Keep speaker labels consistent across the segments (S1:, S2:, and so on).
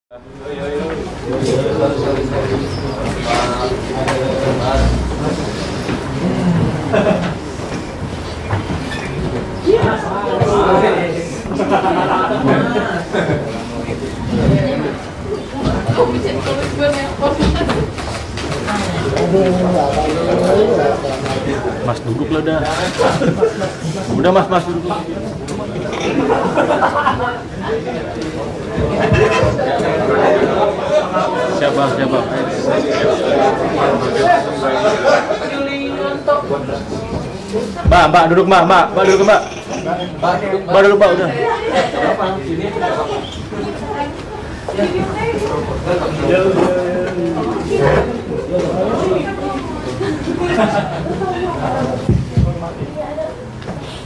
S1: Mas duduk lah dah. Udah mas duduk. Siapa? Mbak duduk mbak duduk mbak. Mbak duduk mbak udah.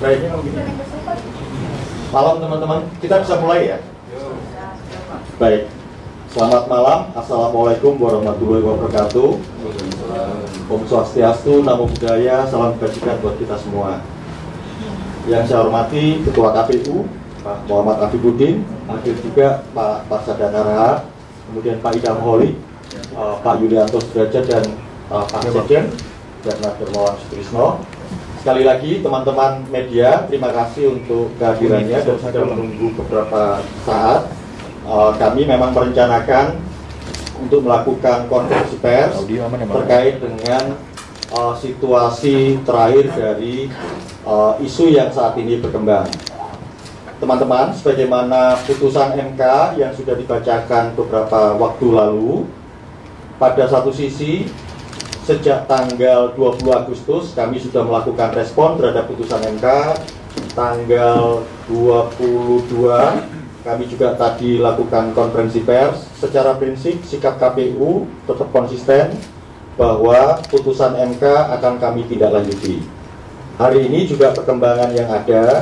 S2: Baik. Malam teman-teman, kita bisa mulai ya? Baik. Selamat malam. Assalamualaikum warahmatullahi wabarakatuh. Om Swastiastu, Namo Buddhaya, salam kebajikan buat kita semua. Yang saya hormati Ketua KPU Pak Muhammad Afifuddin, hadir juga Pak Parsadana Raha, kemudian Pak Idam Holik, Pak Yulianto Sudrajat dan Pak Sekjen dan Darmawan Sutrisno. Sekali lagi teman-teman media, terima kasih untuk kehadirannya dan sudah menunggu beberapa saat. Kami memang merencanakan untuk melakukan konferensi pers terkait dengan situasi terakhir dari isu yang saat ini berkembang. Teman-teman, sebagaimana putusan MK yang sudah dibacakan beberapa waktu lalu, pada satu sisi sejak tanggal 20 Agustus kami sudah melakukan respon terhadap putusan MK. Tanggal 22 kami juga tadi lakukan konferensi pers. Secara prinsip sikap KPU tetap konsisten bahwa putusan MK akan kami tindak lanjuti. Hari ini juga perkembangan yang ada,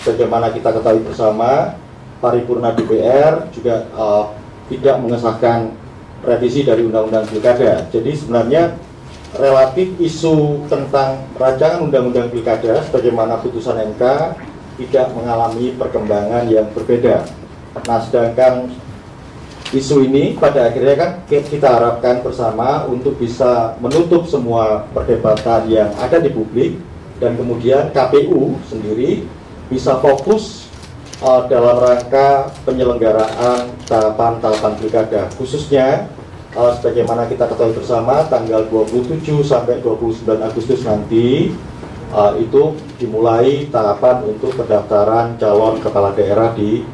S2: sebagaimana kita ketahui bersama, Paripurna DPR juga tidak mengesahkan revisi dari Undang-Undang Pilkada. Jadi sebenarnya relatif isu tentang rancangan Undang-Undang Pilkada sebagaimana putusan MK tidak mengalami perkembangan yang berbeda. Nah, sedangkan isu ini pada akhirnya kan kita harapkan bersama untuk bisa menutup semua perdebatan yang ada di publik dan kemudian KPU sendiri bisa fokus dalam rangka penyelenggaraan tahapan-tahapan pilkada, khususnya sebagaimana kita ketahui bersama tanggal 27 sampai 29 Agustus nanti itu dimulai tahapan untuk pendaftaran calon kepala daerah di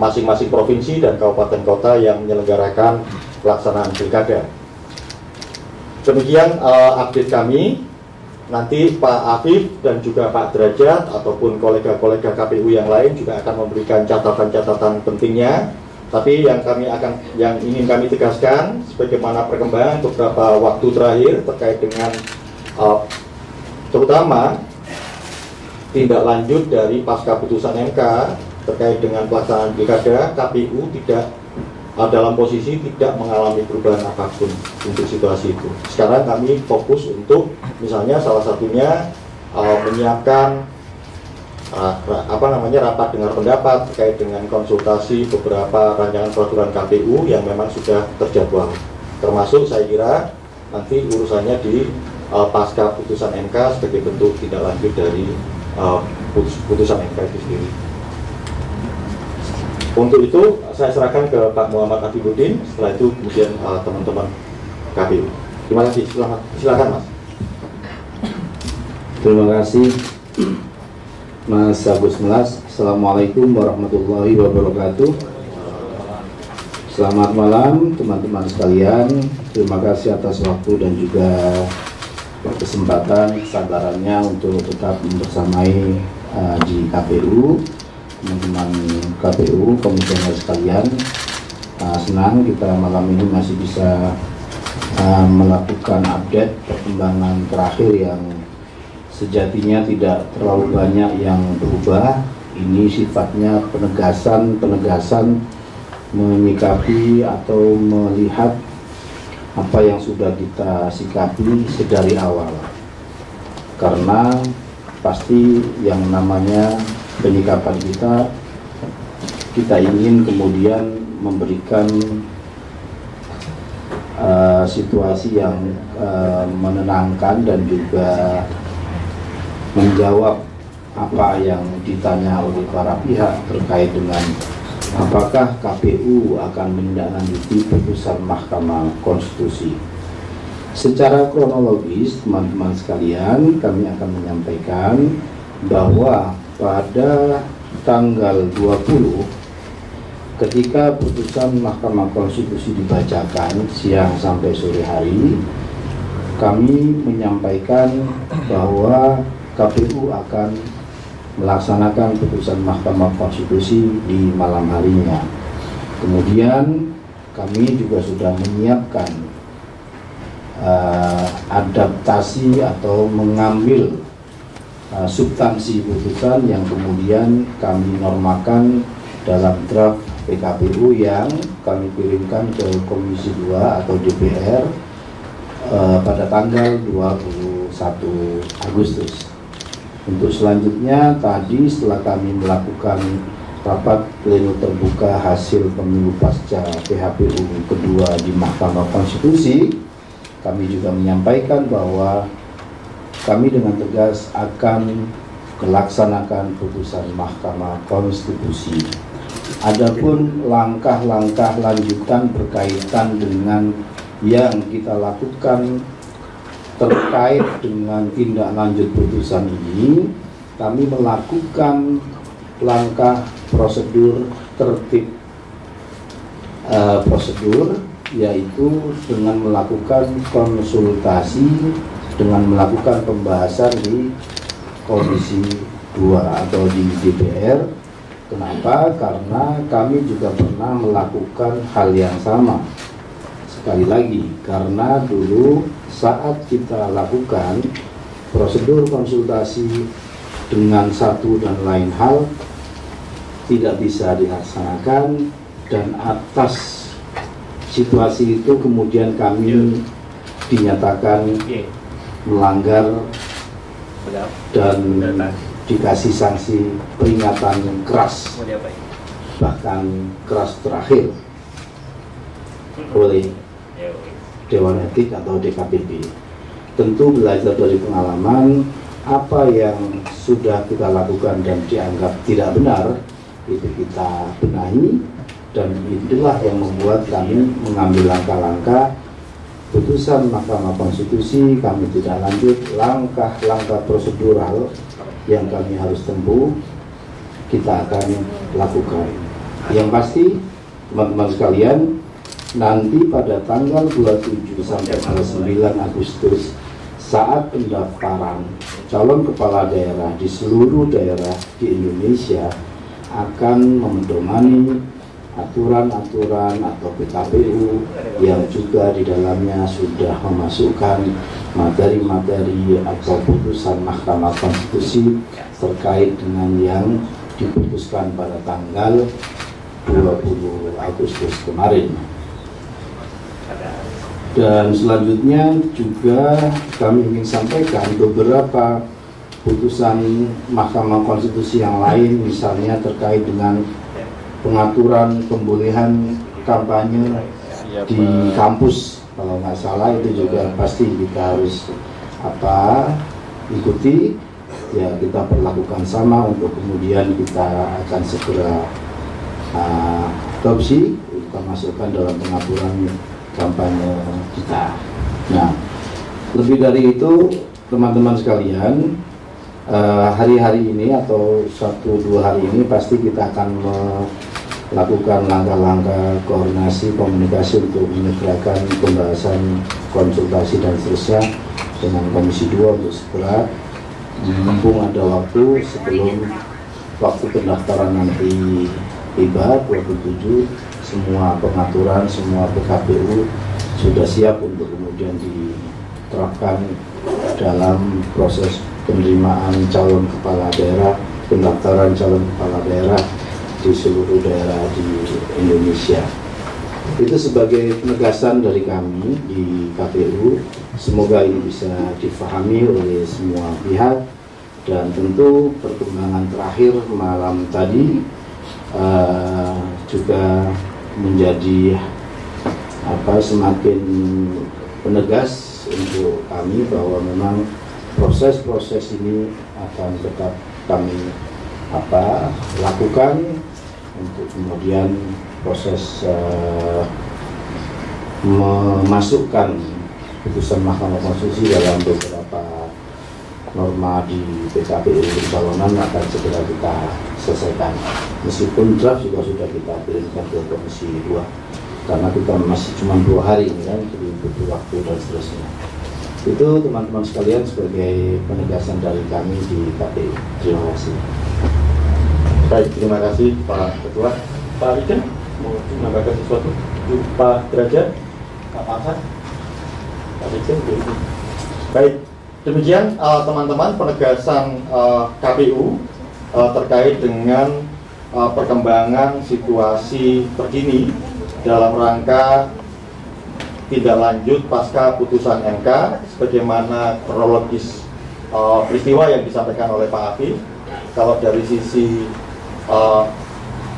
S2: masing-masing provinsi dan kabupaten kota yang menyelenggarakan pelaksanaan pilkada. Demikian update kami. Nanti Pak Afif dan juga Pak Derajat ataupun kolega-kolega KPU yang lain juga akan memberikan catatan-catatan pentingnya. Tapi yang ingin kami tegaskan sebagaimana perkembangan beberapa waktu terakhir terkait dengan terutama tindak lanjut dari pasca putusan MK terkait dengan pelaksanaan pilkada, KPU tidak dalam posisi tidak mengalami perubahan apapun untuk situasi itu. Sekarang kami fokus untuk misalnya salah satunya menyiapkan rapat dengar pendapat terkait dengan konsultasi beberapa rancangan peraturan KPU yang memang sudah terjadwal. Termasuk saya kira nanti urusannya di pasca putusan MK sebagai bentuk tindak lanjut dari putusan MK itu sendiri. Untuk itu saya serahkan ke Pak Muhammad Afifuddin. Setelah itu kemudian teman-teman KPU. Terima kasih. Silakan Mas.
S3: Terima kasih Mas Agus Melas. Assalamualaikum warahmatullahi wabarakatuh. Selamat malam teman-teman sekalian. Terima kasih atas waktu dan juga kesempatan kesabarannya untuk tetap membersamai di KPU. Teman-teman KPU, komisioner sekalian, senang kita malam ini masih bisa melakukan update perkembangan terakhir yang sejatinya tidak terlalu banyak yang berubah. Ini sifatnya penegasan menyikapi atau melihat apa yang sudah kita sikapi sedari awal. Karena pasti yang namanya penyikapan kita ingin kemudian memberikan situasi yang menenangkan dan juga menjawab apa yang ditanya oleh para pihak terkait dengan apakah KPU akan menindaklanjuti putusan Mahkamah Konstitusi. Secara kronologis, teman-teman sekalian, kami akan menyampaikan bahwa pada tanggal 20 ketika putusan Mahkamah Konstitusi dibacakan siang sampai sore hari, kami menyampaikan bahwa KPU akan melaksanakan putusan Mahkamah Konstitusi di malam harinya. Kemudian kami juga sudah menyiapkan adaptasi atau mengambil substansi putusan yang kemudian kami normakan dalam draft PKPU yang kami kirimkan ke Komisi 2 atau DPR pada tanggal 21 Agustus. Untuk selanjutnya, tadi setelah kami melakukan rapat pleno terbuka hasil pemilu pasca PHPU kedua di Mahkamah Konstitusi, kami juga menyampaikan bahwa kami dengan tegas akan melaksanakan putusan Mahkamah Konstitusi. Adapun langkah-langkah lanjutan berkaitan dengan yang kita lakukan terkait dengan tindak lanjut putusan ini, kami melakukan langkah prosedur tertib prosedur, yaitu dengan melakukan konsultasi, dengan melakukan pembahasan di Komisi 2 atau di DPR. Kenapa? Karena kami juga pernah melakukan hal yang sama. Sekali lagi, karena dulu saat kita lakukan prosedur konsultasi dengan satu dan lain hal tidak bisa dilaksanakan, dan atas situasi itu kemudian kami dinyatakan melanggar dan dikasih sanksi peringatan keras, bahkan keras terakhir oleh Dewan Etik atau DKPP. Tentu belajar dari pengalaman, apa yang sudah kita lakukan dan dianggap tidak benar itu kita benahi, dan itulah yang membuat kami mengambil langkah-langkah putusan Mahkamah Konstitusi. Kami tidak lanjut, langkah-langkah prosedural yang kami harus tempuh kita akan lakukan. Yang pasti teman-teman sekalian, nanti pada tanggal 27 sampai tanggal 9 Agustus saat pendaftaran calon kepala daerah di seluruh daerah di Indonesia akan memedomani aturan-aturan atau PKPU yang juga di dalamnya sudah memasukkan materi-materi atau putusan Mahkamah Konstitusi terkait dengan yang diputuskan pada tanggal 20 Agustus kemarin. Dan selanjutnya juga kami ingin sampaikan beberapa putusan Mahkamah Konstitusi yang lain, misalnya terkait dengan pengaturan pembolehan kampanye di kampus. Kalau nggak salah itu juga pasti kita harus ikuti, ya kita perlakukan sama untuk kemudian kita akan segera adopsi, kita masukkan dalam pengaturan kampanye kita. Nah, lebih dari itu teman-teman sekalian, hari-hari ini atau 1-2 hari ini pasti kita akan melakukan langkah-langkah koordinasi komunikasi untuk menyegerakan pembahasan konsultasi dan seterusnya dengan Komisi 2 untuk segera mumpung ada waktu sebelum waktu pendaftaran nanti tiba 27, semua pengaturan, semua PKPU sudah siap untuk kemudian diterapkan dalam proses penerimaan calon kepala daerah, pendaftaran calon kepala daerah di seluruh daerah di Indonesia. Itu sebagai penegasan dari kami di KPU. Semoga ini bisa difahami oleh semua pihak, dan tentu perkembangan terakhir malam tadi juga menjadi semakin penegas untuk kami bahwa memang proses-proses ini akan tetap kami lakukan untuk kemudian proses memasukkan putusan Mahkamah Konstitusi dalam beberapa norma di PKPU pencalonan akan segera kita selesaikan. Meskipun draft juga sudah kita kirimkan ke Komisi 2 karena kita masih cuma 2 hari ini kan, jadi butuh waktu dan seterusnya. Itu teman-teman sekalian sebagai penegasan dari kami di KPU. Terima kasih.
S2: Baik, terima kasih Pak Ketua. Pak Iken, mau menambahkan sesuatu? Pak Derajat, Pak Arhan, Pak Iken. Baik, demikian teman-teman penegasan KPU terkait dengan perkembangan situasi terkini dalam rangka tindak lanjut pasca putusan MK sebagaimana kronologis peristiwa yang disampaikan oleh Pak Afif. Kalau dari sisi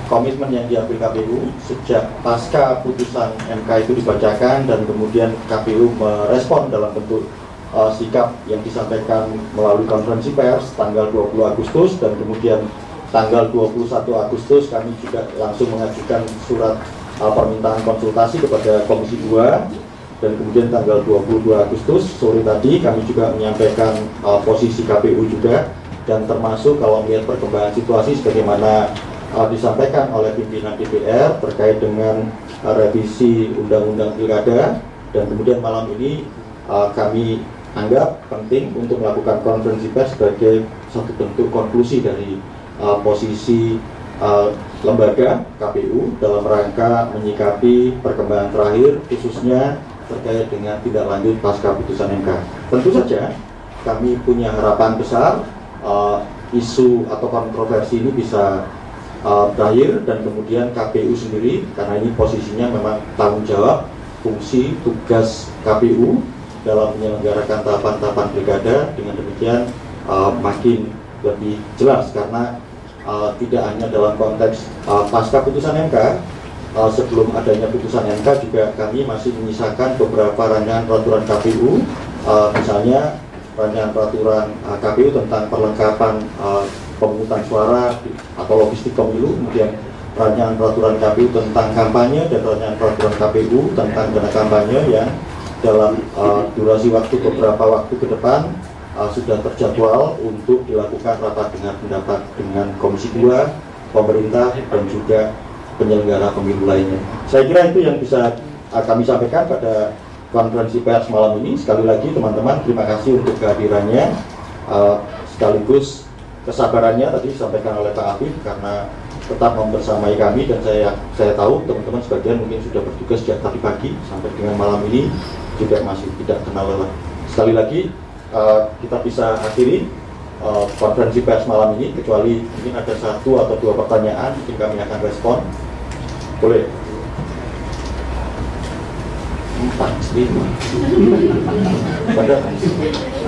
S2: komitmen yang diambil KPU sejak pasca putusan MK itu dibacakan dan kemudian KPU merespon dalam bentuk sikap yang disampaikan melalui konferensi pers tanggal 20 Agustus dan kemudian tanggal 21 Agustus kami juga langsung mengajukan surat permintaan konsultasi kepada Komisi 2 dan kemudian tanggal 22 Agustus sore tadi kami juga menyampaikan posisi KPU juga dan termasuk kalau melihat perkembangan situasi sebagaimana disampaikan oleh pimpinan DPR terkait dengan revisi Undang-Undang Pilkada dan kemudian malam ini kami anggap penting untuk melakukan konferensi pers sebagai satu bentuk konklusi dari posisi lembaga KPU dalam rangka menyikapi perkembangan terakhir khususnya terkait dengan tindak lanjut pasca putusan MK. Tentu saja kami punya harapan besar isu atau kontroversi ini bisa berakhir dan kemudian KPU sendiri karena ini posisinya memang tanggung jawab fungsi tugas KPU dalam menyelenggarakan tahapan-tahapan pilkada dengan demikian makin lebih jelas karena tidak hanya dalam konteks pasca putusan MK sebelum adanya putusan MK juga kami masih menyisakan beberapa rancangan peraturan KPU misalnya rancangan peraturan KPU tentang perlengkapan pemungutan suara atau logistik pemilu, kemudian rancangan peraturan KPU tentang kampanye dan rancangan peraturan KPU tentang dana kampanye yang dalam durasi waktu beberapa waktu ke depan sudah terjadwal untuk dilakukan rapat dengar pendapat dengan Komisi 2, pemerintah dan juga penyelenggara pemilu lainnya. Saya kira itu yang bisa kami sampaikan pada konferensi pers malam ini. Sekali lagi teman-teman terima kasih untuk kehadirannya sekaligus kesabarannya tadi disampaikan oleh Pak Afif karena tetap membersamai kami dan saya tahu teman-teman sebagian mungkin sudah bertugas sejak tadi pagi sampai dengan malam ini juga masih tidak kenal lelah. Sekali lagi kita bisa akhiri konferensi pers malam ini kecuali mungkin ada 1 atau 2 pertanyaan mungkin kami akan respon. Boleh? 4, 5 pada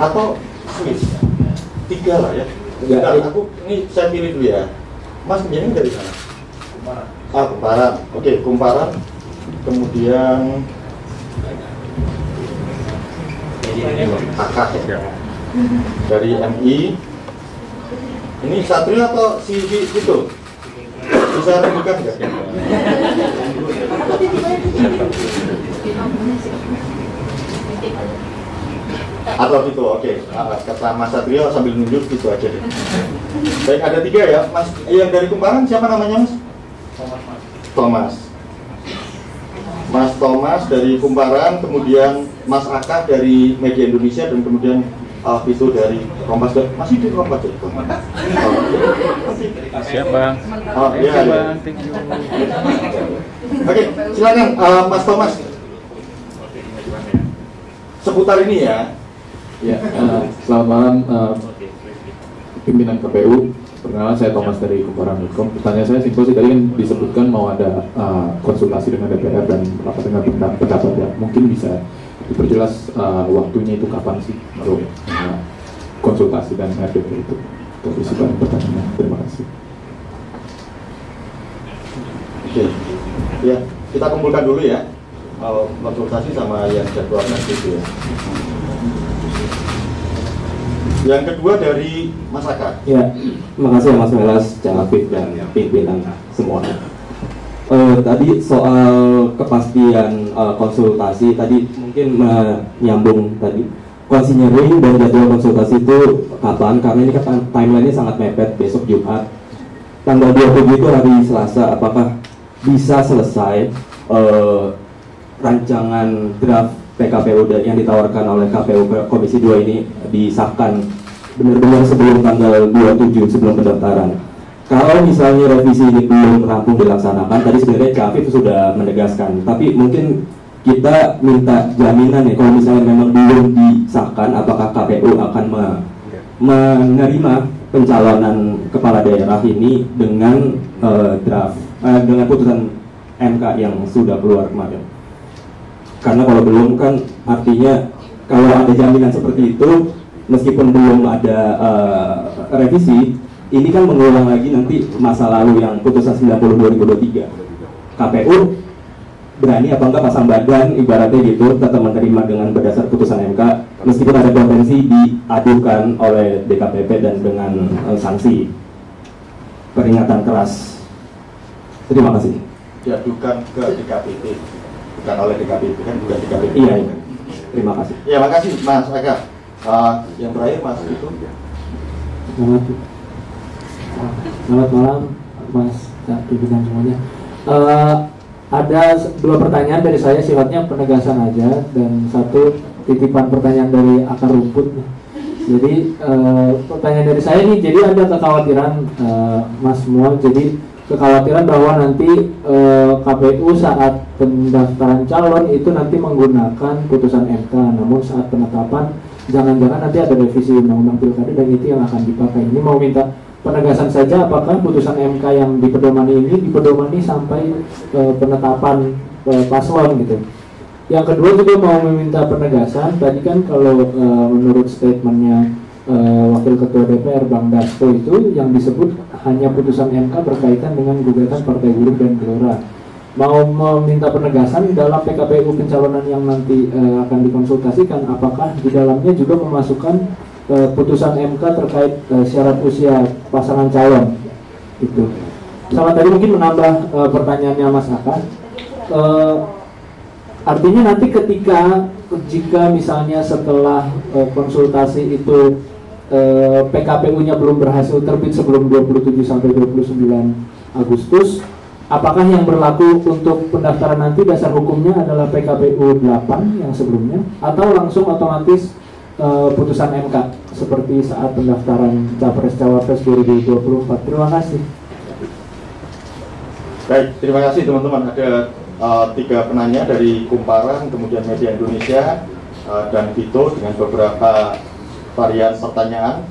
S2: atau 3 lah ya. Bentar, aku ini saya pilih dulu ya. Mas menjadi dari sana? Kumparan. Kumparan. Oke, Kumparan. Kemudian Akak ya. Dari MI. Ini Satrio atau si itu? Bisa rebukan nggak? Atau gitu, oke. Kata Mas Satrio sambil nunjuk gitu aja deh. Baik, ada 3 ya, Mas. Yang dari Kumparan siapa namanya, Mas? Thomas. Mas Thomas dari Kumparan, kemudian Mas Aka dari Media Indonesia dan kemudian Vito dari Kompas. Masih di Kompas ya?
S1: Siap Bang.
S2: Iya,
S1: Bang, thank you.
S2: Oke, silakan Mas Thomas. Seputar ini ya.
S4: Ya, selamat malam pimpinan KPU. Perkenalan, saya Thomas dari Kumparan.com. Pertanyaan saya simpel sih, tadi kan disebutkan mau ada konsultasi dengan DPR dan rapat dengan pendapat ya. Mungkin bisa diperjelas waktunya itu kapan sih untuk konsultasi dan RDP itu. Itu isi pertanyaan. Terima kasih.
S2: Oke. Ya, kita kumpulkan dulu ya. Mau konsultasi sama yang jadwal nanti itu ya. Yang kedua dari Mas Aka.
S5: Ya, terima kasih Mas Melas, Cak Afif dan pimpinan semua. Tadi soal kepastian konsultasi tadi mungkin menyambung tadi considering dan jadwal konsultasi itu kapan? Karena ini kan timelinenya sangat mepet, besok Jumat tanggal 27 itu hari Selasa. Apakah bisa selesai rancangan draft PKPU yang ditawarkan oleh KPU Komisi 2 ini disahkan benar-benar sebelum tanggal 27, sebelum pendaftaran? Kalau misalnya revisi ini belum rampung dilaksanakan, tadi sebenarnya Cak Afif sudah menegaskan, tapi mungkin kita minta jaminan ya, kalau misalnya memang belum disahkan, apakah KPU akan menerima pencalonan kepala daerah ini dengan dengan putusan MK yang sudah keluar kemarin? Karena kalau belum kan artinya kalau ada jaminan seperti itu, meskipun belum ada revisi, ini kan mengulang lagi nanti masa lalu yang putusan 90/2023. KPU berani apa enggak pasang badan ibaratnya gitu, tetap menerima dengan berdasar putusan MK meskipun ada potensi diadukan oleh DKPP dan dengan sanksi peringatan keras. Terima kasih.
S2: Diadukan ke DKPP, bukan oleh DKPP, kan juga DKPP.
S5: Iya. Terima kasih.
S2: Ya, makasih Mas Aka. Yang terakhir Mas itu.
S6: Selamat malam Mas pimpinan semuanya. Ada dua pertanyaan dari saya, sifatnya penegasan aja, dan satu titipan pertanyaan dari akar rumput. Jadi pertanyaan dari saya nih, jadi ada kekhawatiran Mas semua, jadi kekhawatiran bahwa nanti KPU saat pendaftaran calon itu nanti menggunakan putusan MK, namun saat penetapan jangan-jangan nanti ada revisi undang-undang pilkada dan itu yang akan dipakai. Ini mau minta penegasan saja, apakah putusan MK yang dipedomani ini dipedomani sampai penetapan paslon gitu. Yang kedua juga mau meminta penegasan, tadi kan kalau menurut statementnya Wakil Ketua DPR Bang Dasko itu yang disebut hanya putusan MK berkaitan dengan gugatan Partai Buruh dan Gelora. Mau meminta penegasan dalam PKPU pencalonan yang nanti akan dikonsultasikan, apakah di dalamnya juga memasukkan putusan MK terkait syarat usia pasangan calon itu. Sama tadi mungkin menambah pertanyaannya Mas Aka, artinya nanti jika misalnya setelah konsultasi itu PKPU-nya belum berhasil terbit sebelum 27 sampai 29 Agustus, apakah yang berlaku untuk pendaftaran nanti dasar hukumnya adalah PKPU 8 yang sebelumnya, atau langsung otomatis putusan MK seperti saat pendaftaran Capres-Cawapres 2024? Terima kasih.
S2: Baik, terima kasih teman-teman. Ada 3 penanya dari Kumparan, kemudian Media Indonesia, dan Vito dengan beberapa varian pertanyaan.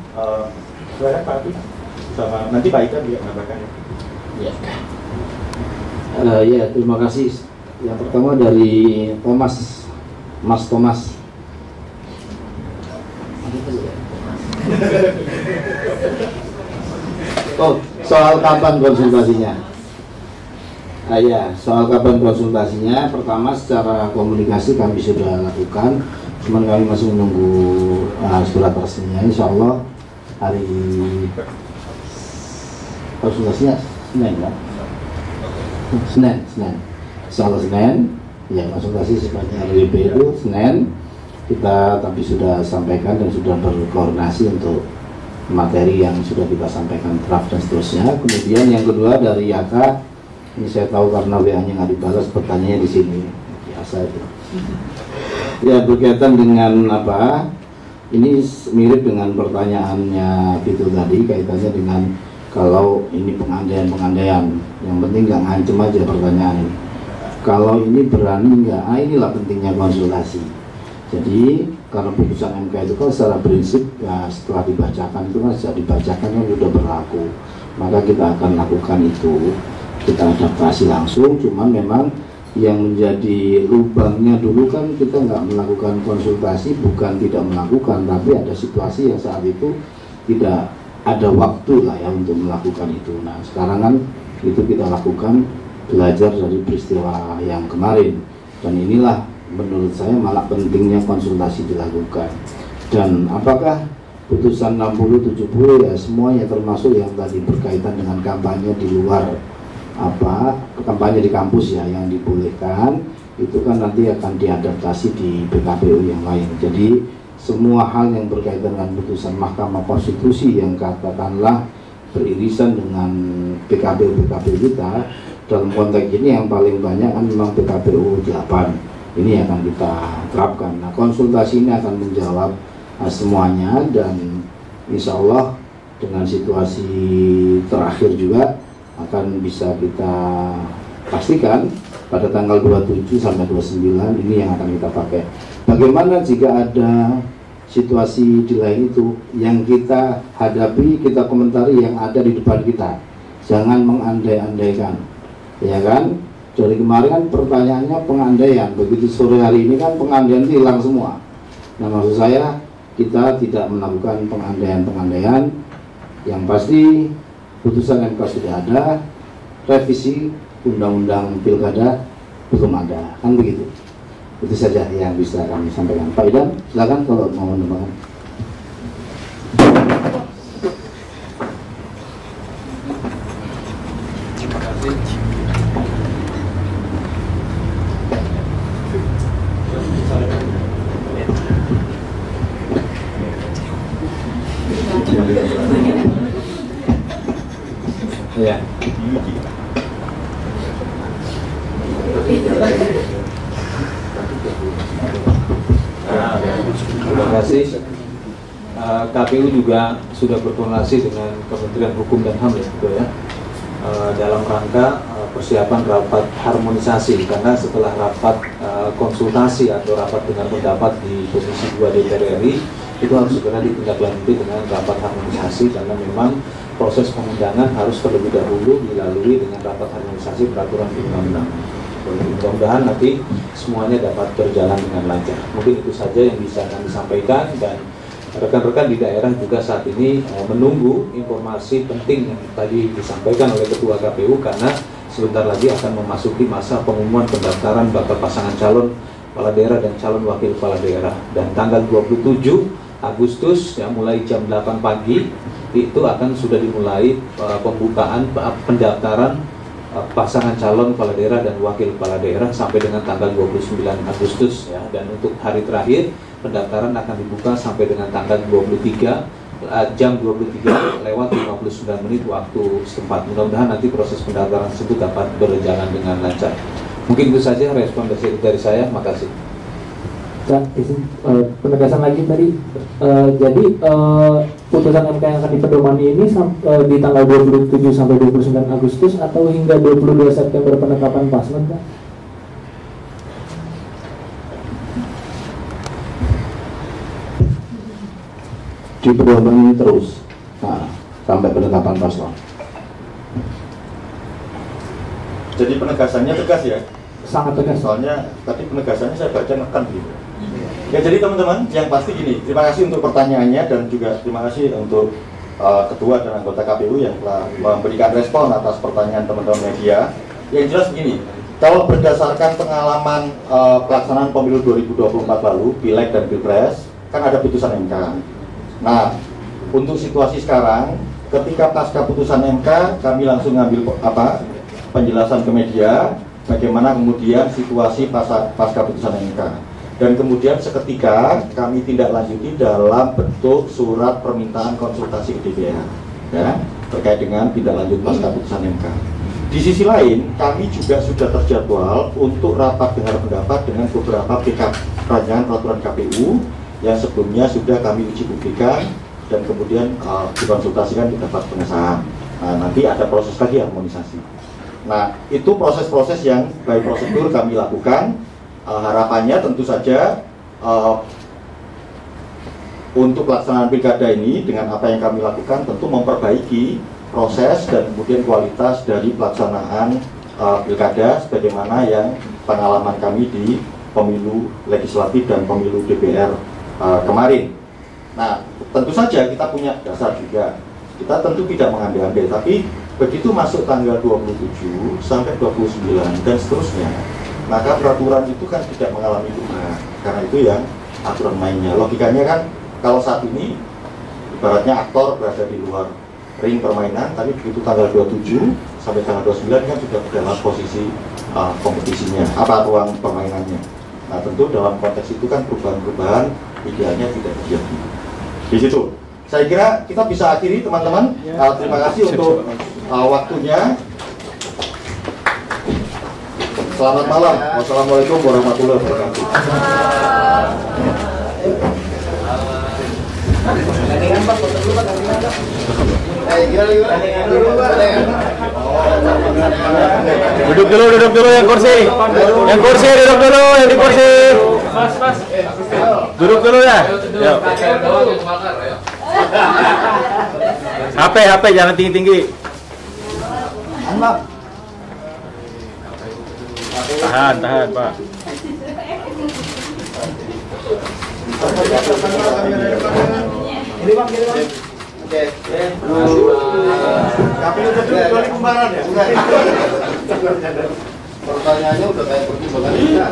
S2: Silakan Pak Adi, sama nanti Pak Ika juga menambahkan.
S3: Ya. Ya, terima kasih. Yang pertama dari Mas Thomas. Oh, soal kapan konsultasinya? Ya, soal kapan konsultasinya, pertama secara komunikasi kami sudah lakukan, cuman kami masih menunggu surat resminya. Insya Allah hari konsultasinya Senin ya? Senin. Insya Allah Senin, ya konsultasi sifatnya RWP itu Senin. Kita tapi sudah sampaikan dan sudah berkoordinasi untuk materi yang sudah kita sampaikan, draft dan seterusnya. Kemudian yang kedua dari Yaka, ini saya tahu karena WA-nya nggak dibalas, pertanyaannya di sini biasa itu. Ya, berkaitan dengan apa? Ini mirip dengan pertanyaannya Vito tadi, kaitannya dengan kalau ini pengandaian, yang penting nggak ngancem aja pertanyaan. Kalau ini berani nggak? Inilah pentingnya konsultasi. Jadi karena putusan MK itu kan secara prinsip ya, setelah dibacakan itu kan sudah dibacakan kan sudah berlaku, maka kita akan lakukan itu, kita adaptasi langsung. Cuman memang yang menjadi lubangnya dulu kan kita nggak melakukan konsultasi, bukan tidak melakukan, tapi ada situasi yang saat itu tidak ada waktu lah ya untuk melakukan itu. Nah sekarang kan itu kita lakukan belajar dari peristiwa yang kemarin. Dan inilah menurut saya malah pentingnya konsultasi dilakukan. Dan apakah putusan 60-70 ya semuanya, termasuk yang tadi berkaitan dengan kampanye di luar kampanye di kampus ya yang dibolehkan, itu kan nanti akan diadaptasi di PKPU yang lain. Jadi semua hal yang berkaitan dengan putusan Mahkamah Konstitusi yang katakanlah beririsan dengan PKPU kita, dalam konteks ini yang paling banyak kan memang PKPU 8 ini akan kita terapkan. Nah, konsultasi ini akan menjawab semuanya, dan insya Allah dengan situasi terakhir juga akan bisa kita pastikan pada tanggal 27 sampai 29 ini yang akan kita pakai. Bagaimana jika ada situasi di lain itu yang kita hadapi, kita komentari yang ada di depan kita, jangan mengandai-andaikan, ya kan? Dari kemarin kan pertanyaannya pengandaian, begitu sore hari ini kan pengandaian hilang semua. Nah, maksud saya kita tidak melakukan pengandaian-pengandaian. Yang pasti putusan MK sudah ada, revisi undang-undang pilkada belum ada, kan begitu. Itu saja yang bisa kami sampaikan. Pak Idam, silakan kalau mau menambahkan.
S1: Terima kasih.
S4: Ya.
S7: Terima kasih. KPU juga sudah berkoordinasi dengan Kementerian Hukum dan HAM ya, dalam rangka persiapan rapat harmonisasi, karena setelah rapat konsultasi atau rapat dengan pendapat di Komisi 2 DPR RI itu harus segera ditindaklanjuti dengan rapat harmonisasi, karena memang proses pengundangan harus terlebih dahulu dilalui dengan rapat harmonisasi peraturan undang-undang. Mudah-mudahan nanti semuanya dapat berjalan dengan lancar. Mungkin itu saja yang bisa kami sampaikan, dan rekan-rekan di daerah juga saat ini menunggu informasi penting yang tadi disampaikan oleh Ketua KPU, karena sebentar lagi akan memasuki masa pengumuman pendaftaran bakal pasangan calon kepala daerah dan calon wakil kepala daerah, dan tanggal 27 Agustus ya, mulai jam 8 pagi itu akan sudah dimulai pembukaan pendaftaran pasangan calon kepala daerah dan wakil kepala daerah sampai dengan tanggal 29 Agustus ya. Dan untuk hari terakhir pendaftaran akan dibuka sampai dengan tanggal 23 jam 23 lewat 59 menit waktu setempat. Mudah-mudahan nanti proses pendaftaran tersebut dapat berjalan dengan lancar. Mungkin itu saja respon dari saya. Makasih.
S6: Dan penegasan lagi tadi, jadi putusan MK yang akan dipedomani ini di tanggal 27 sampai 29 Agustus atau hingga 22 September penetapan pasmen, Pak?
S3: Dipedomani terus sampai penetapan paslon.
S2: Jadi penegasannya tegas ya?
S6: Sangat tegas.
S2: Soalnya tadi penegasannya saya baca nekan gitu. Ya, jadi teman-teman, yang pasti gini, terima kasih untuk pertanyaannya, dan juga terima kasih untuk Ketua dan anggota KPU yang telah memberikan respon atas pertanyaan teman-teman media. Yang jelas begini, kalau berdasarkan pengalaman pelaksanaan pemilu 2024 lalu, Pileg dan Pilpres, kan ada putusan MK. Nah, untuk situasi sekarang, ketika pasca putusan MK, kami langsung ngambil penjelasan ke media, bagaimana kemudian situasi pasca putusan MK. Dan kemudian seketika kami tindak lanjuti dalam bentuk surat permintaan konsultasi ke DPR ya, terkait dengan tindak lanjut pasca putusan MK. Di sisi lain, kami juga sudah terjadwal untuk rapat dengar pendapat dengan beberapa rancangan peraturan KPU yang sebelumnya sudah kami uji publikan dan kemudian dikonsultasikan dapat pengesahan. Nah, nanti ada proses lagi harmonisasi. Nah, itu proses-proses yang by prosedur kami lakukan. Harapannya tentu saja untuk pelaksanaan pilkada ini dengan apa yang kami lakukan tentu memperbaiki proses dan kemudian kualitas dari pelaksanaan pilkada sebagaimana yang pengalaman kami di pemilu legislatif dan pemilu DPR kemarin. Nah, tentu saja kita punya dasar juga. Kita tentu tidak mengandai-andai, tapi Begitu masuk tanggal 27 sampai 29 dan seterusnya, maka peraturan itu kan tidak mengalami perubahan, karena itu yang aturan mainnya. Logikanya kan kalau saat ini ibaratnya aktor berada di luar ring permainan, tapi begitu tanggal 27 sampai tanggal 29 kan sudah dalam posisi kompetisinya, ruang permainannya. Nah tentu dalam konteks itu kan perubahan-perubahan idealnya tidak terjadi. Di situ saya kira kita bisa akhiri teman-teman. Terima kasih untuk waktunya. Selamat malam. Wassalamualaikum warahmatullahi wabarakatuh.
S1: Duduk dulu yang kursi. Yang kursi duduk dulu, yang di kursi. Duduk dulu ya. Yuk. HP jangan tinggi-tinggi. Tahan, Pak.
S2: Ini Bang, Oke. KPU kecuali kumparan ya? Pertanyaannya udah kayak pertimbangan kita.